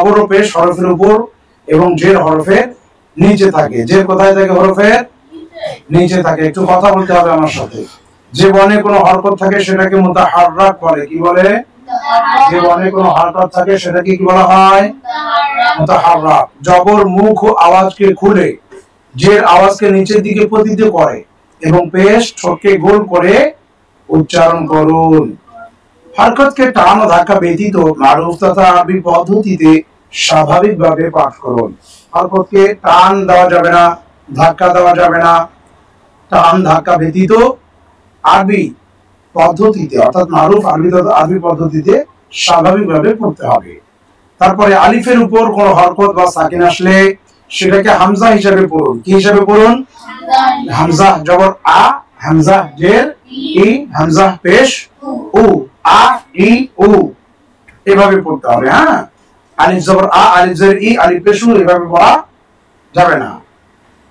জবর ও পেশ হরফের উপর এবং জের হরফের নিচে থাকে। জের কোথায় থাকে? হরফের নিচে থাকে। একটু কথা বলতে হবে আমার সাথে। যে বর্ণে কোনো হরকত থাকে সেটাকে মুতাহাররাক বলে। কি বলে? যে বর্ণে কোনো হরকত থাকে সেটাকে কি বলা হয়? মুতাহাররাক। জবর মুখ ও আওয়াজকে খুলে জের আওয়াজকে নিচের দিকে পতিত করে এবং পেশ ঠোঁটকে গোল করে উচ্চারণ করুন। হরকতকে টান ও ধাক্কা ব্যতীত মারুফ তথা আরবি পদ্ধতিতে স্বাভাবিকভাবে পাঠ করুন। হরকতকে টান দেওয়া যাবে না, ধাক্কা দেওয়া যাবে না। টান ধাক্কা ব্যতীত আরবি পদ্ধতিতে অর্থাৎ মারুফ আরবি পদ্ধতিতে স্বাভাবিকভাবে পড়তে হবে। তারপরে আলিফের উপর কোন হরকত বা সাকিন আসলে সেটাকে হামজা হিসাবে পড়ুন। কি হিসাবে পড়ুন? হামজা জবর আ, হামজা জের ই, হামজা পেশ উ, আ ই উ, এভাবে পড়তে হবে। হ্যাঁ, আলিফ জবর আ, আলিফ জের ই, আলিফ পেশ উ এভাবে পড়া যাবে না।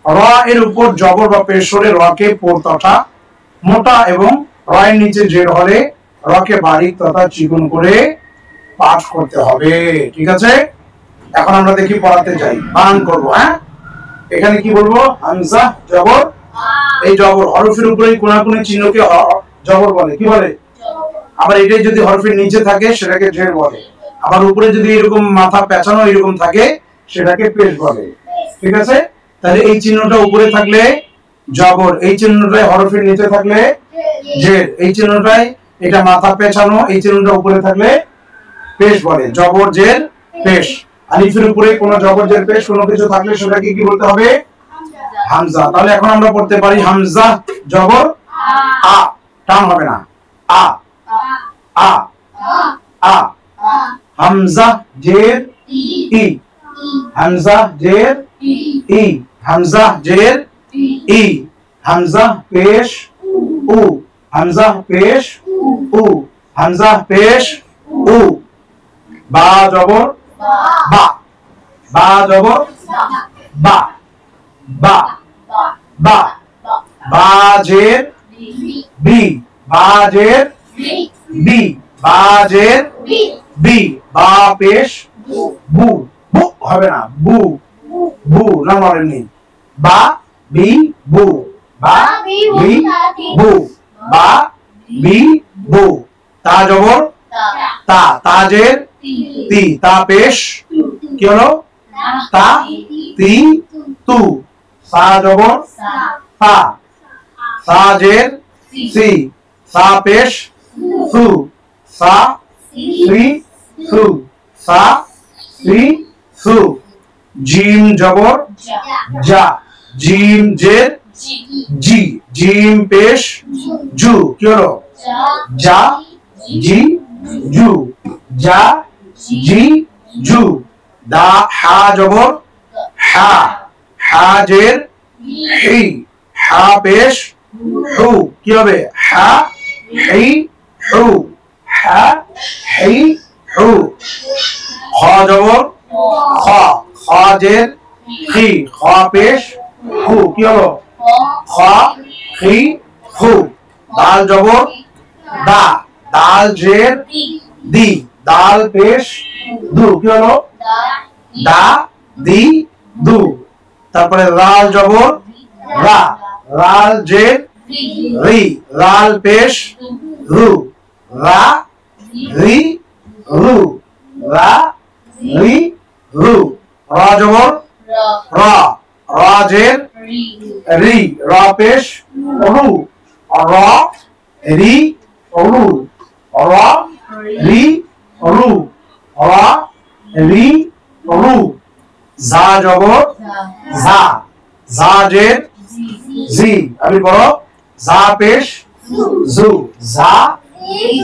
র এর উপর জবর বা পেশ হলে রকে পোর তথা মোটা এবং র এর নিচে জের হলে রকে বারিক তথা চিকন করে পাঠ করতে হবে। ঠিক আছে, এখন আমরা দেখি পড়াতে যাই, বানান করব। হ্যাঁ, এখানে কি বলবো? হামজা জবর, এই জবর হরফের উপরে কোনাকুনি চিহ্নকে জবর বলে। কি বলে? আবার এটাই যদি হরফের নিচে থাকে সেটাকে জের বলে। আবার উপরে যদি এরকম মাথা পেঁচানো এরকম থাকে সেটাকে পেশ বলে। ঠিক আছে, তাহলে এই চিহ্নটা উপরে থাকলে জবর, এই চিহ্নটাই হরফের নিচে থাকলে জের, এই চিহ্নটাই এটা মাথা পেঁচানো, এই চিহ্নটা উপরে থাকলে পেশ বলে। জবর জের পেশ। আলিফের উপরে কোনো জবর জের পেশ কোনো কিছু থাকলে সেটাকে কি বলতে হবে? হামজা। তাহলে এখন আমরা পড়তে পারি হামজা জবর আ, টান হবে না, আ আ আ। হামজা জের ই, হামজা জের ই, হামজা জের ই, হামজা পেশ উ, হামজা পেশ উ, হামজা পেশ উ। বা জবর বা, বা জবর বা, বা বা। বা জের বি, বা জের বি, বা জের বি, বা পেশ বু, বু হবে না, বু, বু না বলেননি। বা বি বু, বা বি বু, বা বি বু। তা জবর তা, তাজের তি, তা পেশ কি হলো? তা তি তু। সা জবর সা, সাজের সি, সা পেশ সু, সা শ্রী সু, সা শ্রী সু। জিম জবর যা, জিম জের জি, জিম পেশ জু, কি হলো? যা জি জু, যা জি জু। দা হা জবর হা, হা জের হি, হা পেশ হু, কি হবে? হা হি হু, হা হি হু। খ জবর খ, খ জের হি, খ পেশ হু, কি হলো? খ হি হু। দাল জবর দা, দাল জের দি, দাল পেশ দু, কি হলো? দা দি দু। তারপরে লাল জবর রা, লাল জের রি, লাল পেশ রু, রা রি রু, রা রি রু। রা জবর রা, রা জের রি, রা পেশ রু, রা রি রু, রা রি রু, রা রি রু। জা জবর জা, জা জের জি, আমি বড় জা পেশ জু, জা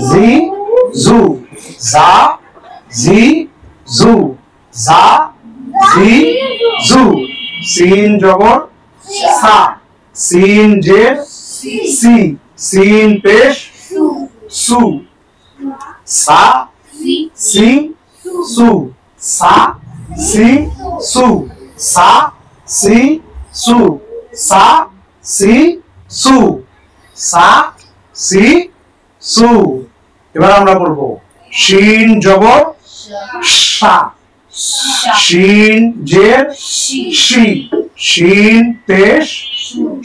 জি জু, জা জি জু, জা জি জু। সিন জবর সা, সিন জের সি, সিন পেশ সু, সা সি সু, সা সি সু, সা সি সু, সা সি সু, সা সি সু। এবার আমরা বলবো শিন জবর সা, শিন জের শি শিন পেশ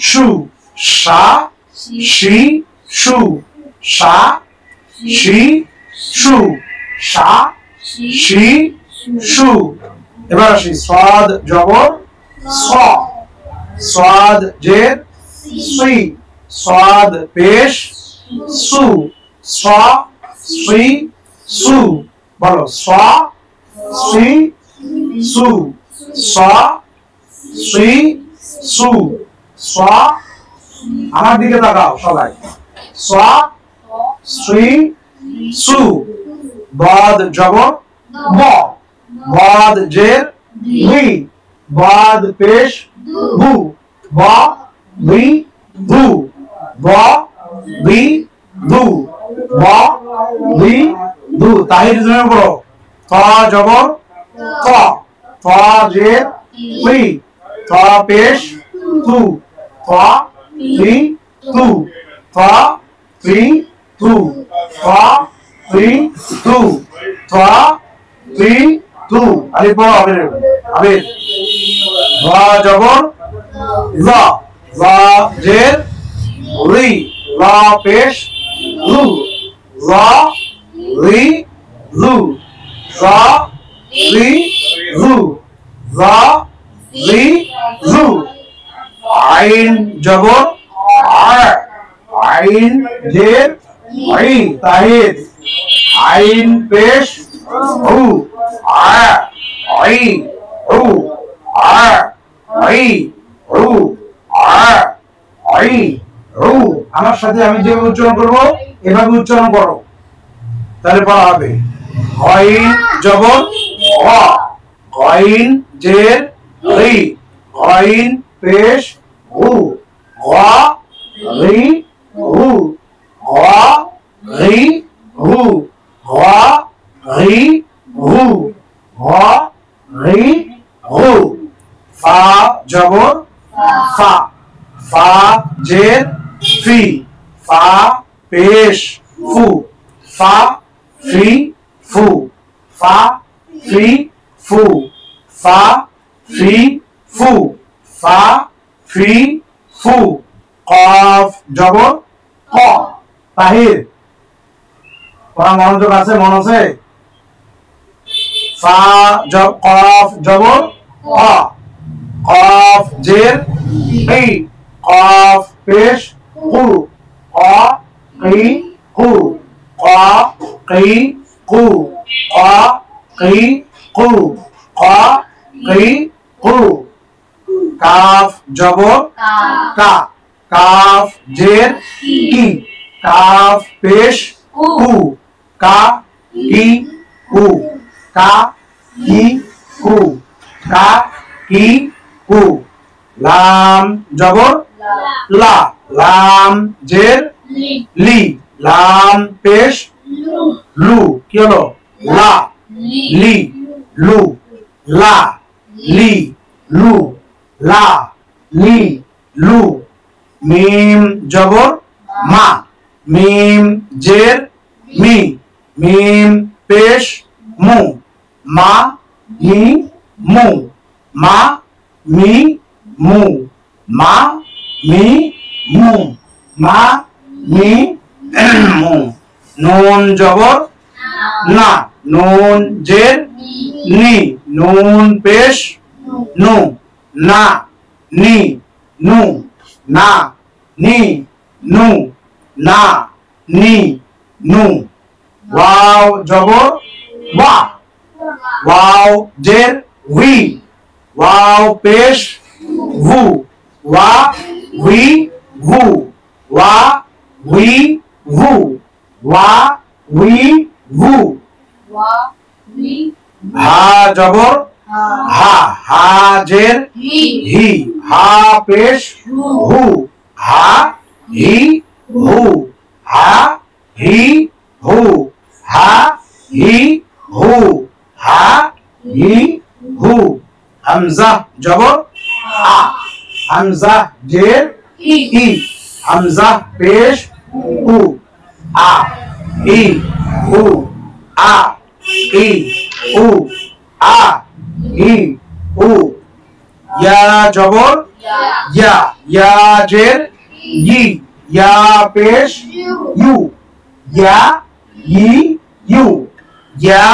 শু সা শি শু সা শি শু সা শি শু এবার আসি সাদ জবর স সাদ জের সি সাদ পেশ সু সা সি সু বলো সা সি সু সা সি সু সা আমার দিকে তাকাও সবাই সা সি সু বাদ জবর ব বাদ জের বি বাদ পেশ বু বা বি বু বা বি বু বা বি বু তাহির জন্য বলো তা জবর তা তা জের বি তা পেশ তু তা তি তু তা তি তু তা তি তু তা তি তু আরে পড়ো আবির আবির বা জবর লা লা জের রি লা পেশ লু লা রি লু লা রি লু লা রি লু আইন জবর আ আইন জের আই তাহির আইন পেশ উ আ আই উ আ আই উ আ আই উ আমার সাথে আমি যে উচ্চারণ করব এভাবে উচ্চারণ করো তাহলে পড়া হবে আইন জবর অ আইন জের রি আইন পেশ উ আ রি উ আ রি উ আ রি উ আ রি উ ফা জবর ফা ফা জের ফি ফা পেশ ফু ফা ফি ফু ফা ফি ফু ফা ফি ফু ফা ফি ফু কফ জবর ক তাহির পড়া মনোযোগ আছে মন আছে ফা জব কফ জবর ক কফ জের ই কফ পেশ কু ক কি কু ক কি কু ক কি কু ক কি কু কাফ জবর কা কাফ জের কি কাফ পেশ কু কা কি কু কা কি কু কা কি কু লাম জবর লা লাম জের লি লাম পেশ লু কি হলো লা লি লু লা লি লু লা লি লু মিম জবর মা মিম জের মি মিম পেশ মু মা মি মু মা মি মু মা মি মু মা মি মু নুন জবর না নুন জের নি নুন পেশ নু না নি নু না নি নু না নি নু ওয়াও জবর ওয়া ওয়াও জের উই ওয়াও পেশ ভু ওয়া উই ভু ওয়া উই ভু ওয়া উই ভু হা জবর হা হা জের হি হা পেশ হু হা হি হু হা হি হু হা হি হু হা হি হু হামজা জবর আ হামজা জের ই হামজা পেশ উ আ ই উ আ ই উ আ ই উ ইয়া জবর ইয়া ইয়া জের ই ইয়া পেশ you yeah E you yeah